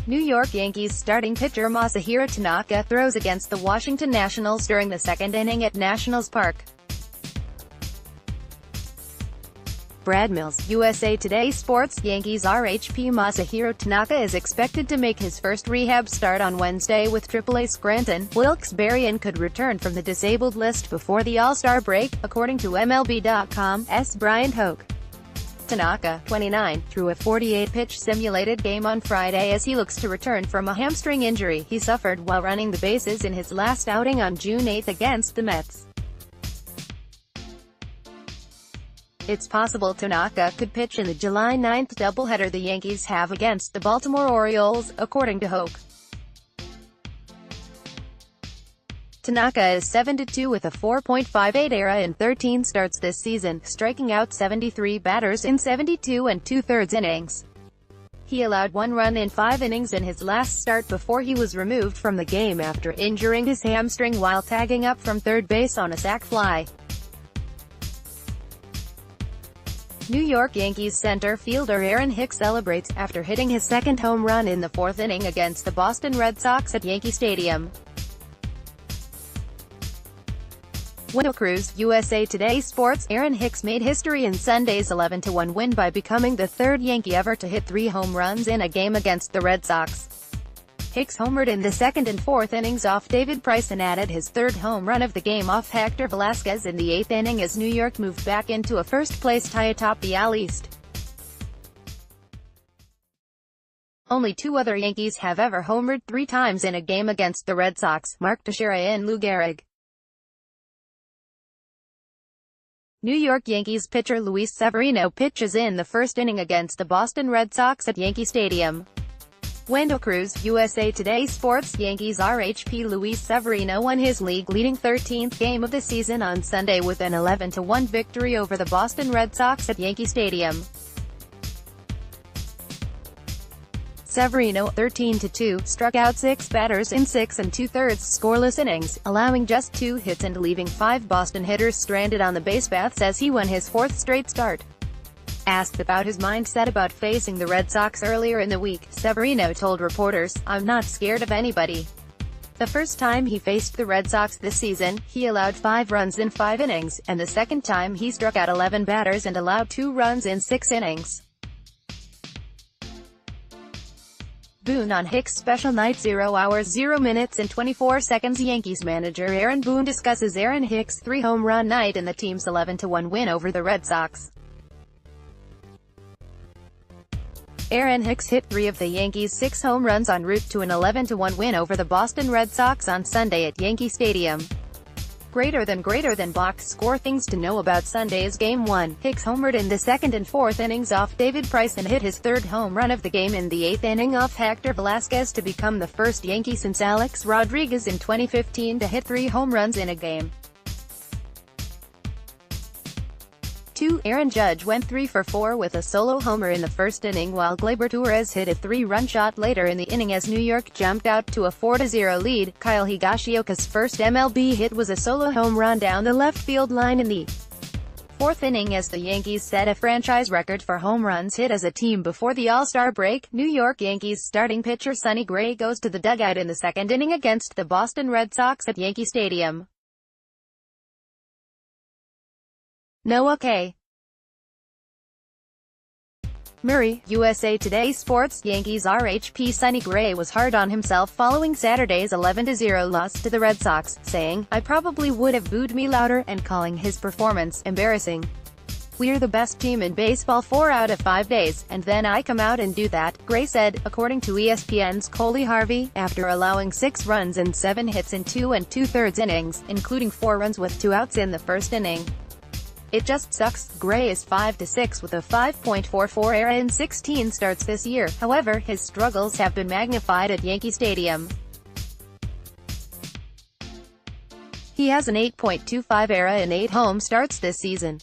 New York Yankees starting pitcher Masahiro Tanaka throws against the Washington Nationals during the second inning at Nationals Park. Brad Mills, USA Today Sports. Yankees RHP Masahiro Tanaka is expected to make his first rehab start on Wednesday with Triple-A Scranton, Wilkes-Barre, and could return from the disabled list before the All-Star break, according to MLB.com's Bryan Hoch. Tanaka, 29, threw a 48-pitch simulated game on Friday as he looks to return from a hamstring injury he suffered while running the bases in his last outing on June 8 against the Mets. It's possible Tanaka could pitch in the July 9 doubleheader the Yankees have against the Baltimore Orioles, according to Hoch. Tanaka is 7-2 with a 4.58 ERA in 13 starts this season, striking out 73 batters in 72 2/3 innings. He allowed 1 run in 5 innings in his last start before he was removed from the game after injuring his hamstring while tagging up from third base on a sac fly. New York Yankees center fielder Bryan Hoch celebrates after hitting his second home run in the 4th inning against the Boston Red Sox at Yankee Stadium. Cruz, USA Today Sports. Bryan Hoch made history in Sunday's 11-1 win by becoming the third Yankee ever to hit 3 home runs in a game against the Red Sox. Hoch homered in the 2nd and 4th innings off David Price and added his 3rd home run of the game off Hector Velázquez in the 8th inning as New York moved back into a first-place tie atop the AL East. Only 2 other Yankees have ever homered 3 times in a game against the Red Sox, Mark Teixeira and Lou Gehrig. New York Yankees pitcher Luis Severino pitches in the 1st inning against the Boston Red Sox at Yankee Stadium. Cruz, USA Today Sports. Yankees RHP Luis Severino won his league-leading 13th game of the season on Sunday with an 11-1 victory over the Boston Red Sox at Yankee Stadium. Severino, 13-2, struck out 6 batters in 6 2/3 scoreless innings, allowing just 2 hits and leaving 5 Boston hitters stranded on the basepaths as he won his 4th straight start. Asked about his mindset about facing the Red Sox earlier in the week, Severino told reporters, "I'm not scared of anybody. The first time he faced the Red Sox this season, he allowed 5 runs in 5 innings, and the second time he struck out 11 batters and allowed 2 runs in 6 innings. Boone on Hoch's special night. 0 hours 0 minutes and 24 seconds. Yankees manager Aaron Boone discusses Bryan Hoch's 3-home run night and the team's 11-1 win over the Red Sox. Bryan Hoch hit 3 of the Yankees' 6 home runs en route to an 11-1 win over the Boston Red Sox on Sunday at Yankee Stadium. Greater than box score. Things to know about Sunday's Game 1. Hoch homered in the 2nd and 4th innings off David Price and hit his 3rd home run of the game in the 8th inning off Hector Velázquez to become the first Yankee since Alex Rodriguez in 2015 to hit 3 home runs in a game. 2. Aaron Judge went 3 for 4 with a solo homer in the 1st inning while Gleyber Torres hit a 3-run shot later in the inning as New York jumped out to a 4-0 lead. Kyle Higashioka's first MLB hit was a solo home run down the left field line in the 4th inning as the Yankees set a franchise record for home runs hit as a team before the All-Star break. New York Yankees starting pitcher Sonny Gray goes to the dugout in the 2nd inning against the Boston Red Sox at Yankee Stadium. Noah K. Murray, USA Today Sports. Yankees RHP Sonny Gray was hard on himself following Saturday's 11-0 loss to the Red Sox, saying, "I probably would have booed me louder," and calling his performance embarrassing. "We're the best team in baseball 4 out of 5 days, and then I come out and do that," Gray said, according to ESPN's Coley Harvey, after allowing 6 runs and 7 hits in 2 2/3 innings, including 4 runs with 2 outs in the 1st inning. "It just sucks." Gray is 5-6 with a 5.44 ERA in 16 starts this year. However, his struggles have been magnified at Yankee Stadium. He has an 8.25 ERA in 8 home starts this season.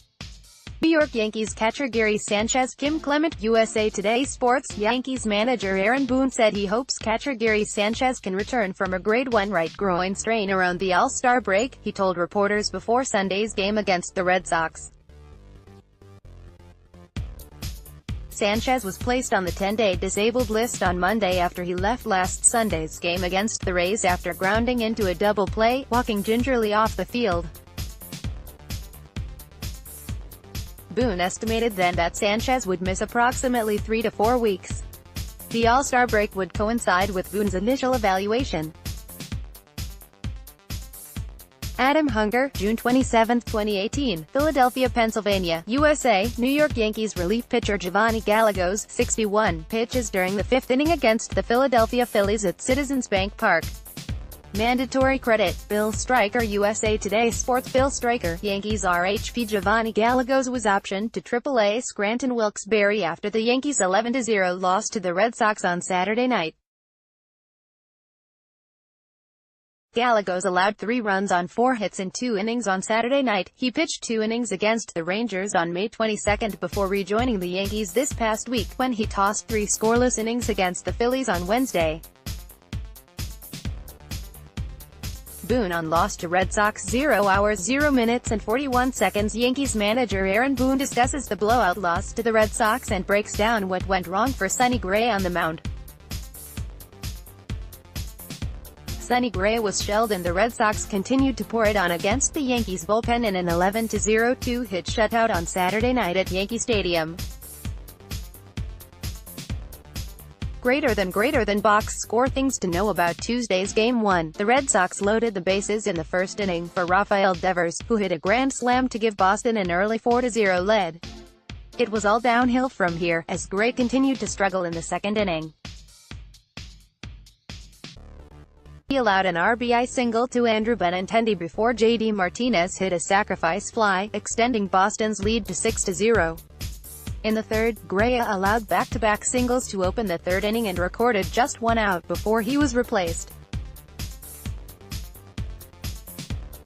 New York Yankees catcher Gary Sanchez. Kim Clement, USA Today Sports. Yankees manager Aaron Boone said he hopes catcher Gary Sanchez can return from a grade 1 right groin strain around the All-Star break, he told reporters before Sunday's game against the Red Sox. Sanchez was placed on the 10-day disabled list on Monday after he left last Sunday's game against the Rays after grounding into a double play, walking gingerly off the field. Boone estimated then that Sanchez would miss approximately 3 to 4 weeks. The All-Star break would coincide with Boone's initial evaluation. Adam Hunger, June 27, 2018, Philadelphia, Pennsylvania, USA. New York Yankees relief pitcher Giovanni Gallegos, 61, pitches during the fifth inning against the Philadelphia Phillies at Citizens Bank Park. Mandatory credit. Bill Stryker, USA Today Sports. Bill Stryker, Yankees RHP. Giovanni Gallegos was optioned to Triple-A Scranton Wilkes-Barre after the Yankees' 11-0 loss to the Red Sox on Saturday night. Gallegos allowed 3 runs on 4 hits in 2 innings on Saturday night. He pitched 2 innings against the Rangers on May 22 before rejoining the Yankees this past week, when he tossed 3 scoreless innings against the Phillies on Wednesday. Boone on loss to Red Sox. 0 hours 0 minutes and 41 seconds. Yankees manager Aaron Boone discusses the blowout loss to the Red Sox and breaks down what went wrong for Sonny Gray on the mound. Sonny Gray was shelled and the Red Sox continued to pour it on against the Yankees bullpen in an 11-0 2-hit shutout on Saturday night at Yankee Stadium. Greater than box score. Things to know about Tuesday's Game 1. The Red Sox loaded the bases in the first inning for Rafael Devers, who hit a grand slam to give Boston an early 4-0 lead. It was all downhill from here, as Gray continued to struggle in the second inning. He allowed an RBI single to Andrew Benintendi before J.D. Martinez hit a sacrifice fly, extending Boston's lead to 6-0. In the third, Gray allowed back-to-back singles to open the third inning and recorded just 1 out before he was replaced.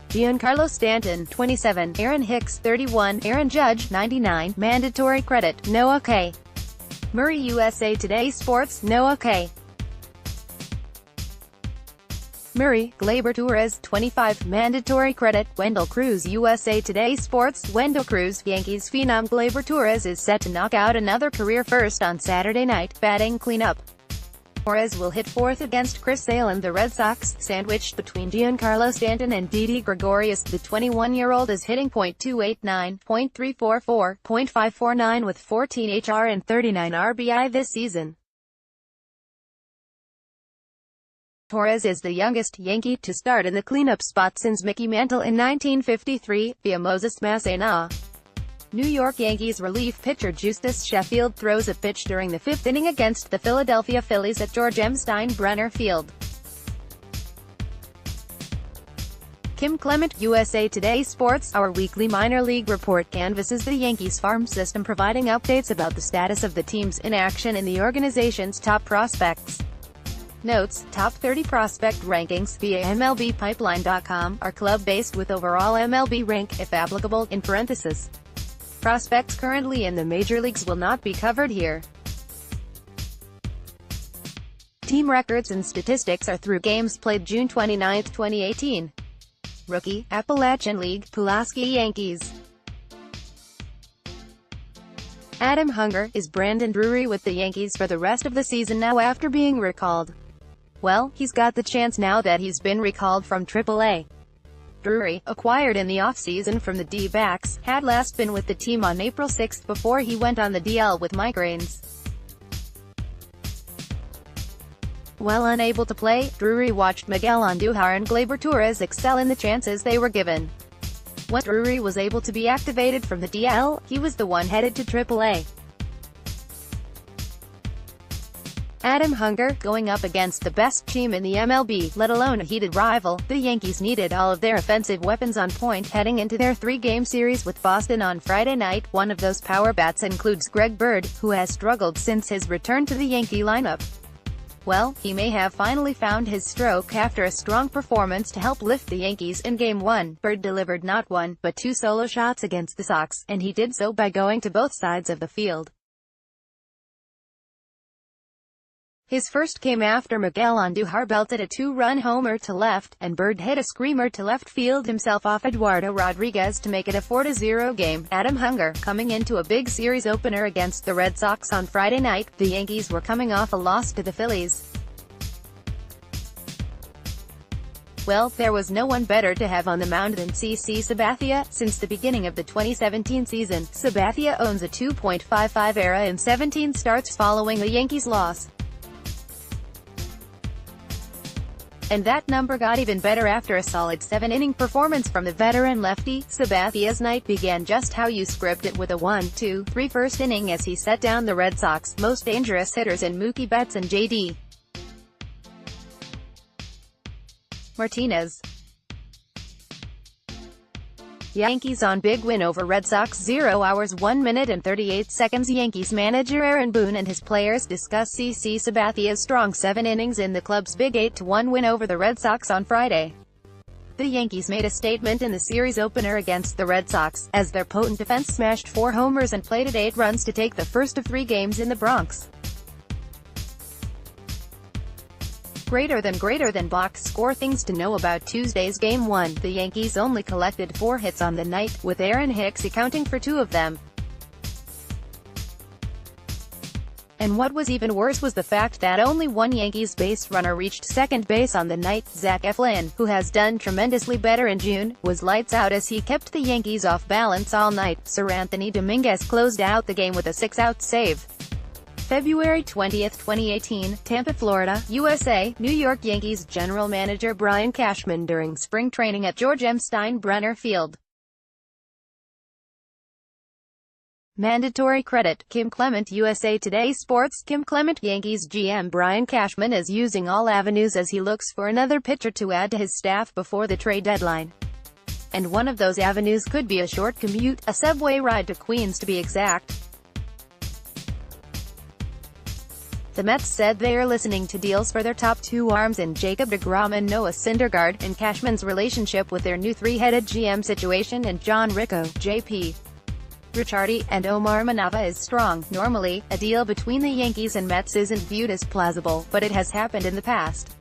Giancarlo Stanton, 27, Aaron Hicks, 31, Aaron Judge, 99, mandatory credit, Noah K. Murray, USA Today Sports. Noah K. Murray, Gleyber Torres, 25, mandatory credit, Wendell Cruz, USA Today Sports. Wendell Cruz, Yankees phenom Gleyber Torres is set to knock out another career first on Saturday night, batting cleanup. Torres will hit fourth against Chris Sale and the Red Sox, sandwiched between Giancarlo Stanton and Didi Gregorius. The 21-year-old is hitting .289, .344, .549 with 14 HR and 39 RBI this season. Torres is the youngest Yankee to start in the cleanup spot since Mickey Mantle in 1953, via Moses Massena. New York Yankees relief pitcher Justus Sheffield throws a pitch during the fifth inning against the Philadelphia Phillies at George M. Steinbrenner Field. Kim Clement, USA Today Sports. Our weekly minor league report canvasses the Yankees farm system, providing updates about the status of the teams in action and the organization's top prospects. Notes: Top 30 prospect rankings, via MLBpipeline.com, are club-based with overall MLB rank, if applicable, in parentheses. Prospects currently in the major leagues will not be covered here. Team records and statistics are through games played June 29, 2018. Rookie, Appalachian League, Pulaski Yankees. Adam Hunger, is Brandon Drury with the Yankees for the rest of the season now after being recalled? Well, he's got the chance now that he's been recalled from Triple-A. Drury, acquired in the offseason from the D-backs, had last been with the team on April 6 before he went on the DL with migraines. While unable to play, Drury watched Miguel Andujar and Gleyber Torres excel in the chances they were given. When Drury was able to be activated from the DL, he was the one headed to Triple-A. Adam Hunger, going up against the best team in the MLB, let alone a heated rival, the Yankees needed all of their offensive weapons on point heading into their 3-game series with Boston on Friday night. One of those power bats includes Greg Bird, who has struggled since his return to the Yankee lineup. Well, he may have finally found his stroke after a strong performance to help lift the Yankees in Game 1. Bird delivered not 1, but 2 solo shots against the Sox, and he did so by going to both sides of the field. His first came after Miguel Andujar belted a two-run homer to left, and Bird hit a screamer to left field himself off Eduardo Rodriguez to make it a 4-0 game. Adam Hunger, coming into a big series opener against the Red Sox on Friday night, the Yankees were coming off a loss to the Phillies. Well, there was no one better to have on the mound than CC Sabathia. Since the beginning of the 2017 season, Sabathia owns a 2.55 ERA in 17 starts following the Yankees' loss. And that number got even better after a solid 7-inning performance from the veteran lefty. Sabathia's night began just how you script it, with a 1-2-3 first inning as he set down the Red Sox most dangerous hitters in Mookie Betts and J.D. Martinez. Yankees on big win over Red Sox. 0 hours 1 minute and 38 seconds. Yankees manager Aaron Boone and his players discuss CC Sabathia's strong 7 innings in the club's big 8-1 win over the Red Sox on Friday. The Yankees made a statement in the series opener against the Red Sox, as their potent defense smashed 4 homers and plated 8 runs to take the first of 3 games in the Bronx. Greater than box score. Things to know about Tuesday's Game 1. The Yankees only collected 4 hits on the night, with Aaron Hicks accounting for 2 of them. And what was even worse was the fact that only one Yankees base runner reached second base on the night. Zach Eflin, who has done tremendously better in June, was lights out as he kept the Yankees off balance all night. Sir Anthony Dominguez closed out the game with a 6-out save. February 20, 2018, Tampa, Florida, USA. New York Yankees general manager Brian Cashman during spring training at George M. Steinbrenner Field. Mandatory credit. Kim Clement. USA Today Sports. Kim Clement. Yankees GM Brian Cashman is using all avenues as he looks for another pitcher to add to his staff before the trade deadline. And one of those avenues could be a short commute, a subway ride to Queens to be exact. The Mets said they are listening to deals for their top 2 arms in Jacob deGrom and Noah Syndergaard, and Cashman's relationship with their new 3-headed GM situation and John Ricco, J.P. Ricciardi, and Omar Manava is strong. Normally, a deal between the Yankees and Mets isn't viewed as plausible, but it has happened in the past.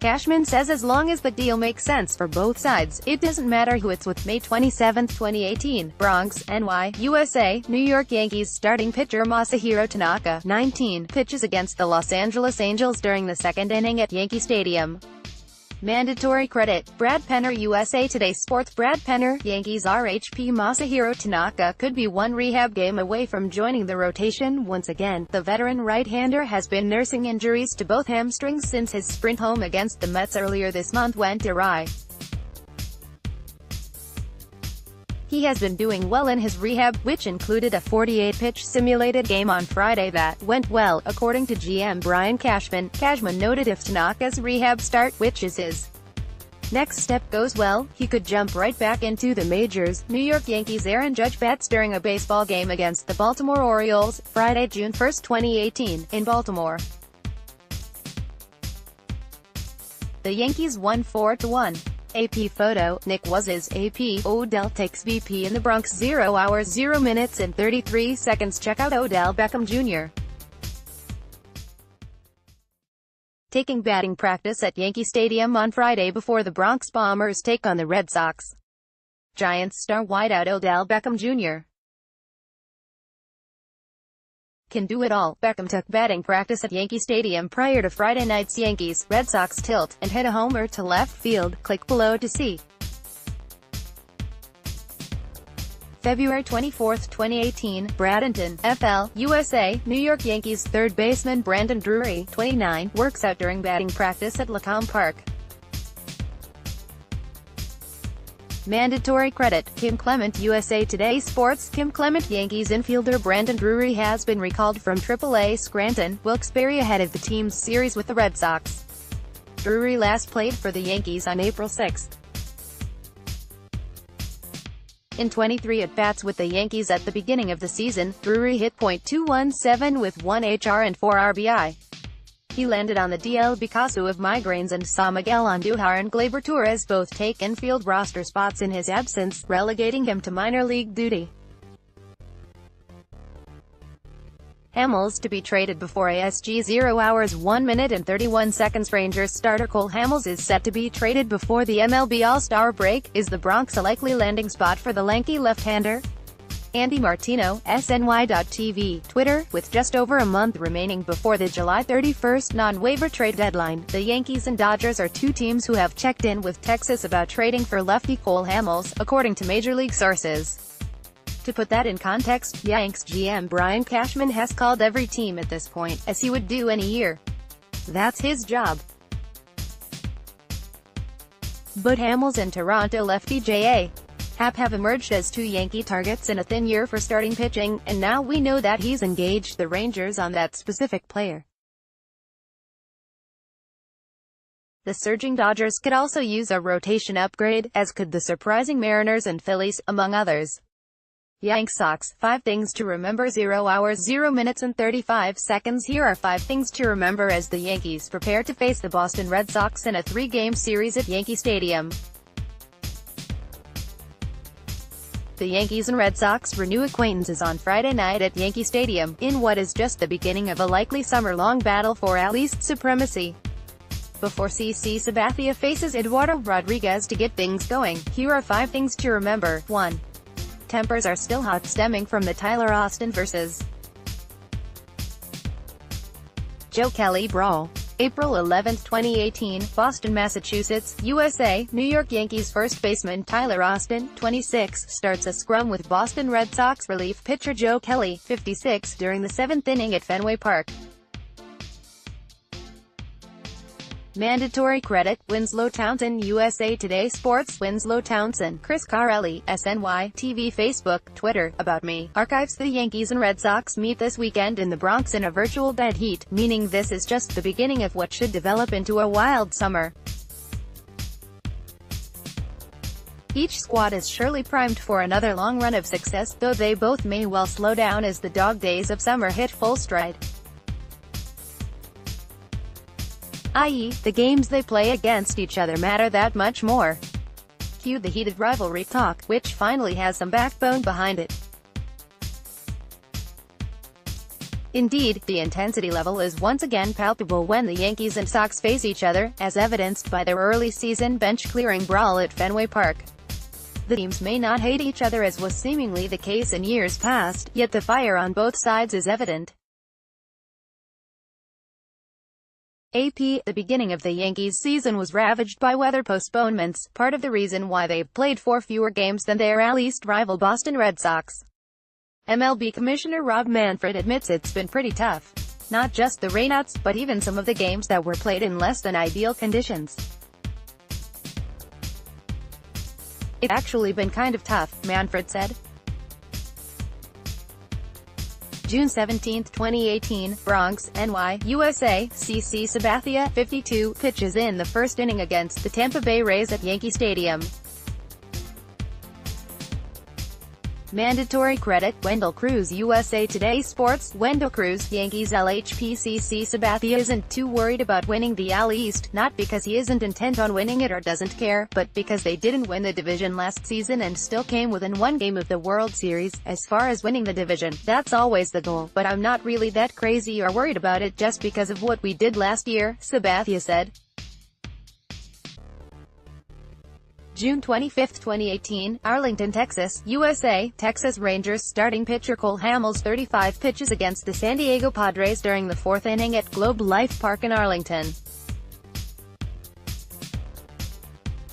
Cashman says as long as the deal makes sense for both sides, it doesn't matter who it's with. May 27, 2018, Bronx, NY, USA. New York Yankees starting pitcher Masahiro Tanaka, 19, pitches against the Los Angeles Angels during the 2nd inning at Yankee Stadium. Mandatory credit. Brad Penner. USA Today Sports. Brad Penner. Yankees RHP Masahiro Tanaka could be one rehab game away from joining the rotation once again. The veteran right-hander has been nursing injuries to both hamstrings since his sprint home against the Mets earlier this month went awry. He has been doing well in his rehab, which included a 48-pitch simulated game on Friday that went well, according to GM Brian Cashman. Cashman noted if Tanaka's rehab start, which is his next step, goes well, he could jump right back into the majors. New York Yankees Aaron Judge bats during a baseball game against the Baltimore Orioles, Friday, June 1, 2018, in Baltimore. The Yankees won 4-1. AP photo. Nick Waz's AP. Odell takes BP in the Bronx. 0 hours 0 minutes and 33 seconds. Check out Odell Beckham Jr. taking batting practice at Yankee Stadium on Friday before the Bronx Bombers take on the Red Sox. Giants star wideout Odell Beckham Jr. can do it all. Beckham took batting practice at Yankee Stadium prior to Friday night's Yankees-Red Sox tilt, and hit a homer to left field. Click below to see. February 24, 2018, Bradenton, FL, USA. New York Yankees third baseman Brandon Drury, 29, works out during batting practice at Lacombe Park. Mandatory credit. Kim Clement. USA Today Sports. Kim Clement. Yankees infielder Brandon Drury has been recalled from Triple-A Scranton, Wilkes-Barre ahead of the team's series with the Red Sox. Drury last played for the Yankees on April 6. In 23 at-bats with the Yankees at the beginning of the season, Drury hit .217 with 1 HR and 4 RBI. He landed on the DL because of migraines and saw Miguel Andujar and Gleyber Torres both take infield roster spots in his absence, relegating him to minor league duty. Hamels to be traded before ASG 0 hours 1 minute and 31 seconds. Rangers starter Cole Hamels is set to be traded before the MLB All-Star break. Is the Bronx a likely landing spot for the lanky left-hander? Andy Martino, SNY.TV, Twitter. With just over a month remaining before the July 31st non-waiver trade deadline, the Yankees and Dodgers are two teams who have checked in with Texas about trading for lefty Cole Hamels, according to Major League sources. To put that in context, Yanks GM Brian Cashman has called every team at this point, as he would do any year. That's his job. But Hamels and Toronto lefty J.A. Happ have emerged as two Yankee targets in a thin year for starting pitching, and now we know that he's engaged the Rangers on that specific player. The surging Dodgers could also use a rotation upgrade, as could the surprising Mariners and Phillies, among others. Yanks Sox, 5 things to remember. 0 hours 0 minutes and 35 seconds. Here are 5 things to remember as the Yankees prepare to face the Boston Red Sox in a 3-game series at Yankee Stadium. The Yankees and Red Sox renew acquaintances on Friday night at Yankee Stadium, in what is just the beginning of a likely summer-long battle for AL East supremacy. Before CC Sabathia faces Eduardo Rodriguez to get things going, here are 5 things to remember. 1. Tempers are still hot stemming from the Tyler Austin vs. Joe Kelly brawl. April 11, 2018, Boston, Massachusetts, USA. New York Yankees first baseman Tyler Austin, 26, starts a scrum with Boston Red Sox relief pitcher Joe Kelly, 56, during the 7th inning at Fenway Park. Mandatory credit, Winslow Townsend. USA Today Sports. Winslow Townsend, Chris Carelli, SNY, TV, Facebook, Twitter. About me. Archives. The Yankees and Red Sox meet this weekend in the Bronx in a virtual dead heat, meaning this is just the beginning of what should develop into a wild summer. Each squad is surely primed for another long run of success, though they both may well slow down as the dog days of summer hit full stride. I.e., the games they play against each other matter that much more. Cue the heated rivalry talk, which finally has some backbone behind it. Indeed, the intensity level is once again palpable when the Yankees and Sox face each other, as evidenced by their early season bench-clearing brawl at Fenway Park. The teams may not hate each other as was seemingly the case in years past, yet the fire on both sides is evident. AP. The beginning of the Yankees season was ravaged by weather postponements, part of the reason why they've played 4 fewer games than their AL East rival Boston Red Sox. MLB Commissioner Rob Manfred admits it's been pretty tough. Not just the rainouts, but even some of the games that were played in less than ideal conditions. It's actually been kind of tough, Manfred said. June 17, 2018, Bronx, NY, USA. CC Sabathia, 52, pitches in the first inning against the Tampa Bay Rays at Yankee Stadium. Mandatory credit, Wendell Cruz. USA Today Sports. Wendell Cruz, Yankees RHP. CC Sabathia isn't too worried about winning the AL East, not because he isn't intent on winning it or doesn't care, but because they didn't win the division last season and still came within 1 game of the World Series. As far as winning the division, that's always the goal, but I'm not really that crazy or worried about it just because of what we did last year, Sabathia said. June 25, 2018, Arlington, Texas, USA. Texas Rangers starting pitcher Cole Hamels 35 pitches against the San Diego Padres during the 4th inning at Globe Life Park in Arlington.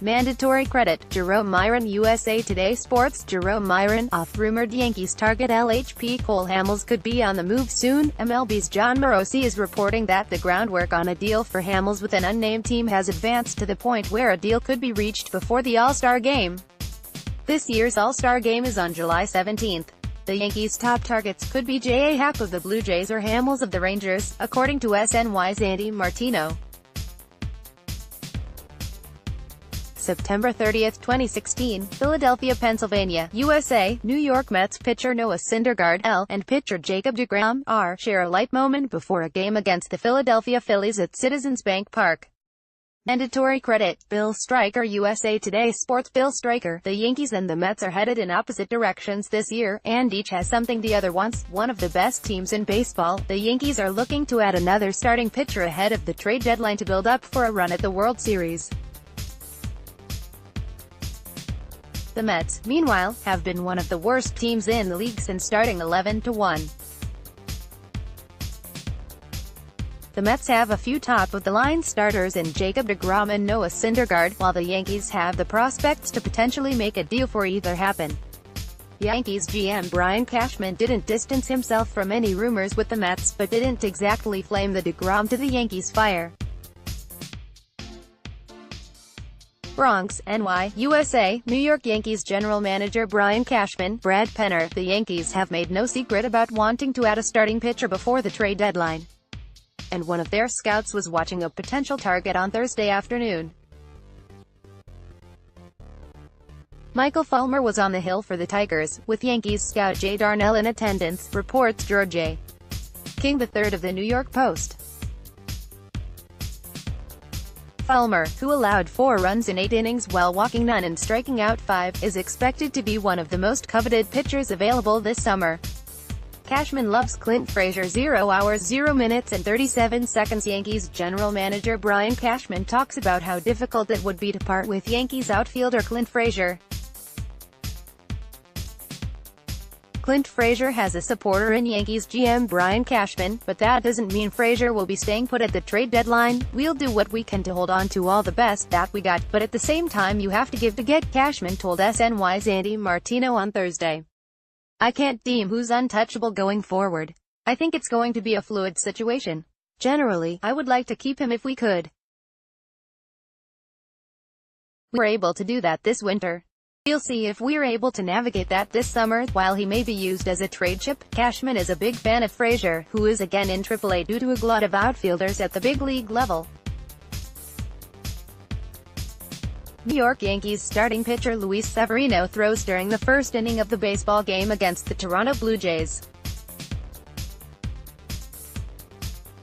Mandatory credit, Jerome Myron. USA Today Sports. Jerome Myron, off-rumored Yankees target LHP Cole Hamels could be on the move soon. MLB's John Morosi is reporting that the groundwork on a deal for Hamels with an unnamed team has advanced to the point where a deal could be reached before the All-Star Game. This year's All-Star Game is on July 17th. The Yankees' top targets could be J.A. Happ of the Blue Jays or Hamels of the Rangers, according to SNY's Andy Martino. September 30, 2016, Philadelphia, Pennsylvania, USA. New York Mets pitcher Noah Syndergaard, L., and pitcher Jacob deGrom, R., share a light moment before a game against the Philadelphia Phillies at Citizens Bank Park. Mandatory credit. Bill Striker. USA Today Sports. Bill Striker. The Yankees and the Mets are headed in opposite directions this year, and each has something the other wants. One of the best teams in baseball, the Yankees are looking to add another starting pitcher ahead of the trade deadline to build up for a run at the World Series. The Mets, meanwhile, have been one of the worst teams in the league since starting 11-1. The Mets have a few top-of-the-line starters in Jacob deGrom and Noah Syndergaard, while the Yankees have the prospects to potentially make a deal for either happen. Yankees GM Brian Cashman didn't distance himself from any rumors with the Mets, but didn't exactly flame the deGrom to the Yankees' fire. Bronx, NY, USA, New York Yankees general manager Brian Cashman, Brad Penner. The Yankees have made no secret about wanting to add a starting pitcher before the trade deadline, and one of their scouts was watching a potential target on Thursday afternoon. Michael Fulmer was on the hill for the Tigers, with Yankees scout Jay Darnell in attendance, reports George A. King III of the New York Post. Fulmer, who allowed 4 runs in 8 innings while walking none and striking out 5, is expected to be one of the most coveted pitchers available this summer. Cashman loves Clint Frazier. 0 hours 0 minutes and 37 seconds. Yankees general manager Brian Cashman talks about how difficult it would be to part with Yankees outfielder Clint Frazier. Clint Frazier has a supporter in Yankees GM Brian Cashman, but that doesn't mean Frazier will be staying put at the trade deadline. We'll do what we can to hold on to all the best that we got, but at the same time you have to give to get, Cashman told SNY's Andy Martino on Thursday. I can't deem who's untouchable going forward. I think it's going to be a fluid situation. Generally, I would like to keep him if we could. We were able to do that this winter. We'll see if we're able to navigate that this summer. While he may be used as a trade chip, Cashman is a big fan of Frazier, who is again in Triple-A due to a glut of outfielders at the big league level. New York Yankees starting pitcher Luis Severino throws during the first inning of the baseball game against the Toronto Blue Jays.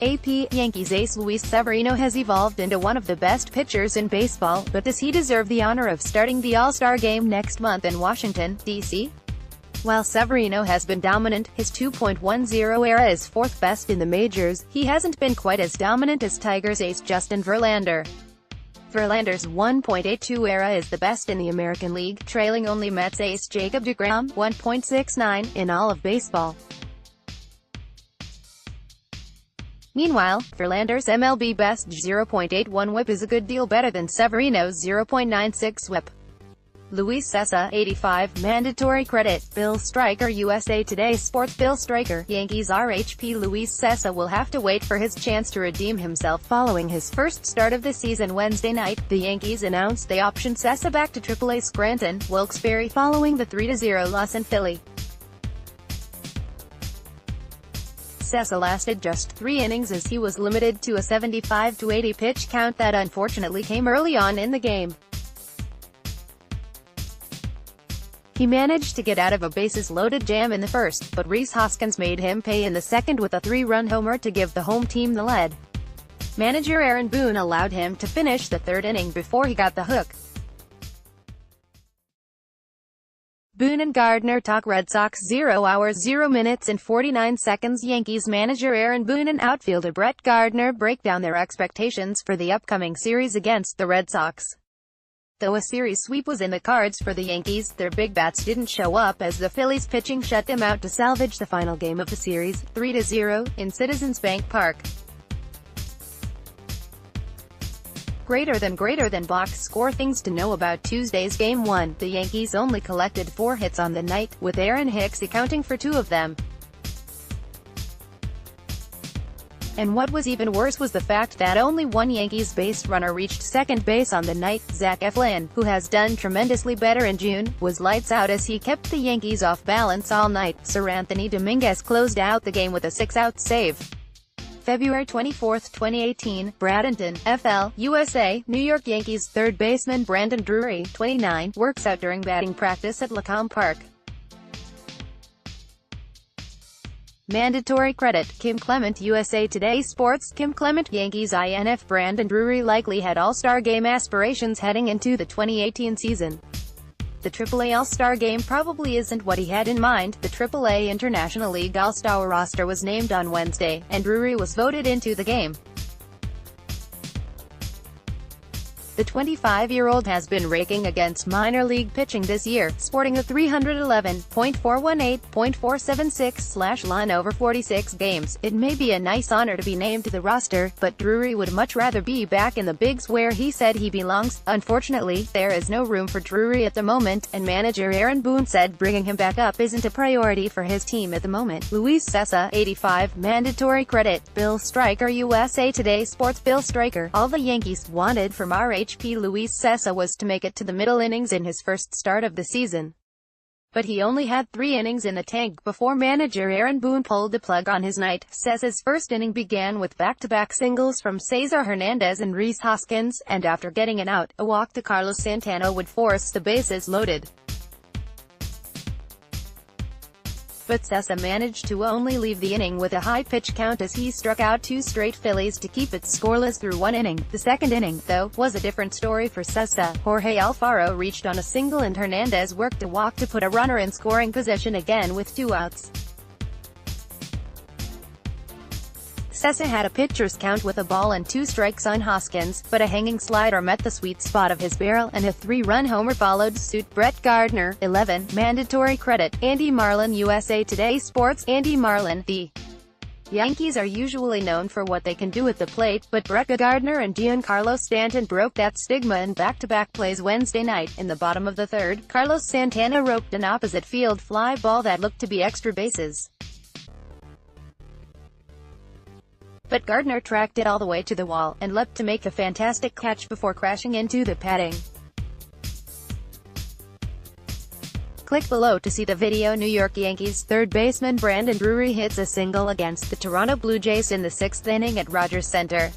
AP, Yankees ace Luis Severino has evolved into one of the best pitchers in baseball, but does he deserve the honor of starting the All-Star game next month in Washington, D.C.? While Severino has been dominant, his 2.10 ERA is 4th best in the majors. He hasn't been quite as dominant as Tigers ace Justin Verlander. Verlander's 1.82 ERA is the best in the American League, trailing only Mets ace Jacob deGrom, 1.69, in all of baseball. Meanwhile, Verlander's MLB best 0.81 whip is a good deal better than Severino's 0.96 whip. Luis Cessa, 85, mandatory credit. Bill Striker. USA Today Sports. Bill Striker, Yankees RHP. Luis Cessa will have to wait for his chance to redeem himself following his first start of the season Wednesday night. The Yankees announced they optioned Cessa back to Triple-A Scranton, Wilkes-Barre, following the 3-0 loss in Philly. Cessa lasted just 3 innings as he was limited to a 75-80 pitch count that unfortunately came early on in the game. He managed to get out of a bases-loaded jam in the first, but Rhys Hoskins made him pay in the second with a 3-run homer to give the home team the lead. Manager Aaron Boone allowed him to finish the 3rd inning before he got the hook. Boone and Gardner talk. Red Sox. 0 hours 0 minutes and 49 seconds. Yankees manager Aaron Boone and outfielder Brett Gardner break down their expectations for the upcoming series against the Red Sox. Though a series sweep was in the cards for the Yankees, their big bats didn't show up as the Phillies pitching shut them out to salvage the final game of the series, 3-0, in Citizens Bank Park. Greater than box score. Things to know about Tuesday's Game 1. The Yankees only collected 4 hits on the night, with Aaron Hicks accounting for 2 of them. And what was even worse was the fact that only one Yankees base runner reached second base on the night. Zach Eflin, who has done tremendously better in June, was lights out as he kept the Yankees off balance all night. Sir Anthony Dominguez closed out the game with a 6-out save. February 24, 2018, Bradenton, FL, USA, New York Yankees third baseman Brandon Drury, 29, works out during batting practice at Lacombe Park. Mandatory credit, Kim Clement USA Today Sports. Kim Clement, Yankees INF. Brandon Drury likely had All-Star Game aspirations heading into the 2018 season. The Triple-A All-Star Game probably isn't what he had in mind. The Triple-A International League All-Star roster was named on Wednesday, and Drury was voted into the game. The 25-year-old has been raking against minor league pitching this year, sporting a 311.418.476 line over 46 games. It may be a nice honor to be named to the roster, but Drury would much rather be back in the bigs where he said he belongs. Unfortunately, there is no room for Drury at the moment, and manager Aaron Boone said bringing him back up isn't a priority for his team at the moment. Luis Cessa, 85, mandatory credit, Bill Striker USA Today Sports. Bill Striker, all the Yankees wanted from RHP Luis Cessa was to make it to the middle innings in his first start of the season. But he only had 3 innings in the tank before manager Aaron Boone pulled the plug on his night. Cessa's first inning began with back-to-back singles from Cesar Hernandez and Rhys Hoskins, and after getting an out, a walk to Carlos Santana would force the bases loaded. But Cessa managed to only leave the inning with a high pitch count as he struck out 2 straight Phillies to keep it scoreless through 1 inning. The second inning, though, was a different story for Cessa. Jorge Alfaro reached on a single and Hernandez worked a walk to put a runner in scoring position again with 2 outs. Cessa had a pitcher's count with a ball and 2 strikes on Hoskins, but a hanging slider met the sweet spot of his barrel and a 3-run homer followed suit. Brett Gardner, 11, mandatory credit, Andy Marlin USA Today Sports. Andy Marlin, the Yankees are usually known for what they can do at the plate, but Brett Gardner and Giancarlo Stanton broke that stigma in back-to-back plays Wednesday night. In the bottom of the third, Carlos Santana roped an opposite field fly ball that looked to be extra bases. But Gardner tracked it all the way to the wall, and leapt to make a fantastic catch before crashing into the padding. Click below to see the video. New York Yankees third baseman Brandon Drury hits a single against the Toronto Blue Jays in the 6th inning at Rogers Center.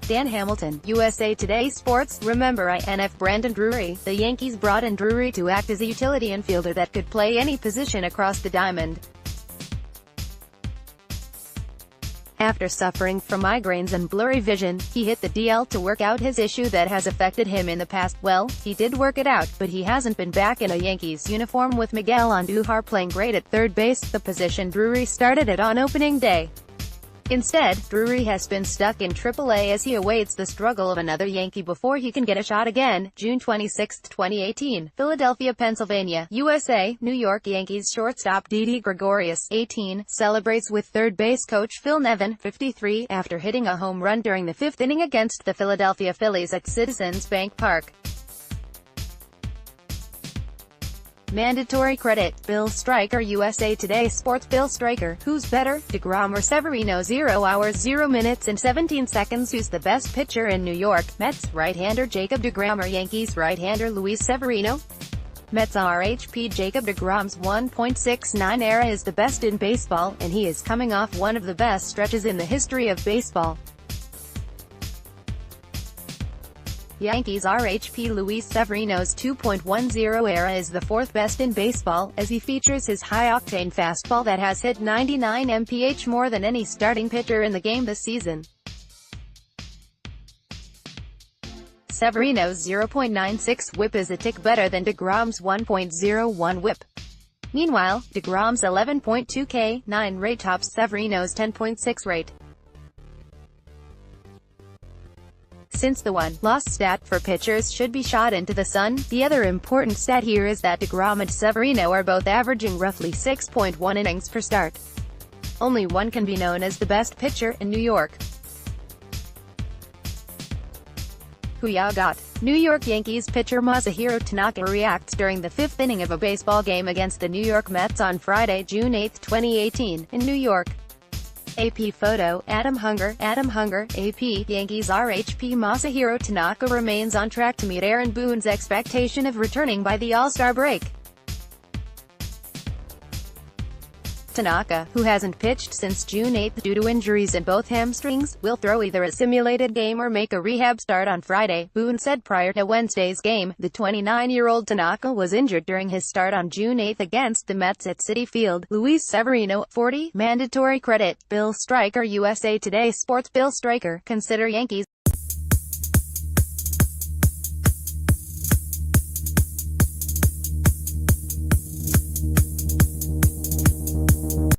Dan Hamilton, USA Today Sports. Remember INF Brandon Drury. The Yankees brought in Drury to act as a utility infielder that could play any position across the diamond. After suffering from migraines and blurry vision, he hit the DL to work out his issue that has affected him in the past. Well, he did work it out, but he hasn't been back in a Yankees uniform with Miguel Andujar playing great at third base, the position Drury started at on opening day. Instead, Drury has been stuck in Triple-A as he awaits the struggle of another Yankee before he can get a shot again. June 26, 2018, Philadelphia, Pennsylvania, USA. New York Yankees shortstop Didi Gregorius, 18, celebrates with third base coach Phil Nevin, 53, after hitting a home run during the 5th inning against the Philadelphia Phillies at Citizens Bank Park. Mandatory credit, Bill Striker USA Today Sports. Bill Striker, who's better, DeGrom or Severino? 0 hours 0 minutes and 17 seconds. Who's the best pitcher in New York? Mets right-hander Jacob DeGrom or Yankees right-hander Luis Severino? Mets RHP Jacob DeGrom's 1.69 ERA is the best in baseball, and he is coming off one of the best stretches in the history of baseball. Yankees RHP Luis Severino's 2.10 ERA is the 4th best in baseball, as he features his high-octane fastball that has hit 99 mph more than any starting pitcher in the game this season. Severino's 0.96 whip is a tick better than DeGrom's 1.01 whip. Meanwhile, DeGrom's 11.2 K9 rate tops Severino's 10.6 rate. Since the won-loss stat for pitchers should be shot into the sun, the other important stat here is that DeGrom and Severino are both averaging roughly 6.1 innings per start. Only one can be known as the best pitcher in New York. Who ya got? New York Yankees pitcher Masahiro Tanaka reacts during the 5th inning of a baseball game against the New York Mets on Friday, June 8, 2018, in New York. AP photo, Adam Hunger, AP, Yankees RHP Masahiro Tanaka remains on track to meet Aaron Boone's expectation of returning by the All-Star break. Tanaka, who hasn't pitched since June 8 due to injuries in both hamstrings, will throw either a simulated game or make a rehab start on Friday, Boone said prior to Wednesday's game. The 29-year-old Tanaka was injured during his start on June 8 against the Mets at Citi Field. Luis Severino, 40, mandatory credit. Bill Striker, USA Today Sports. Bill Striker, consider Yankees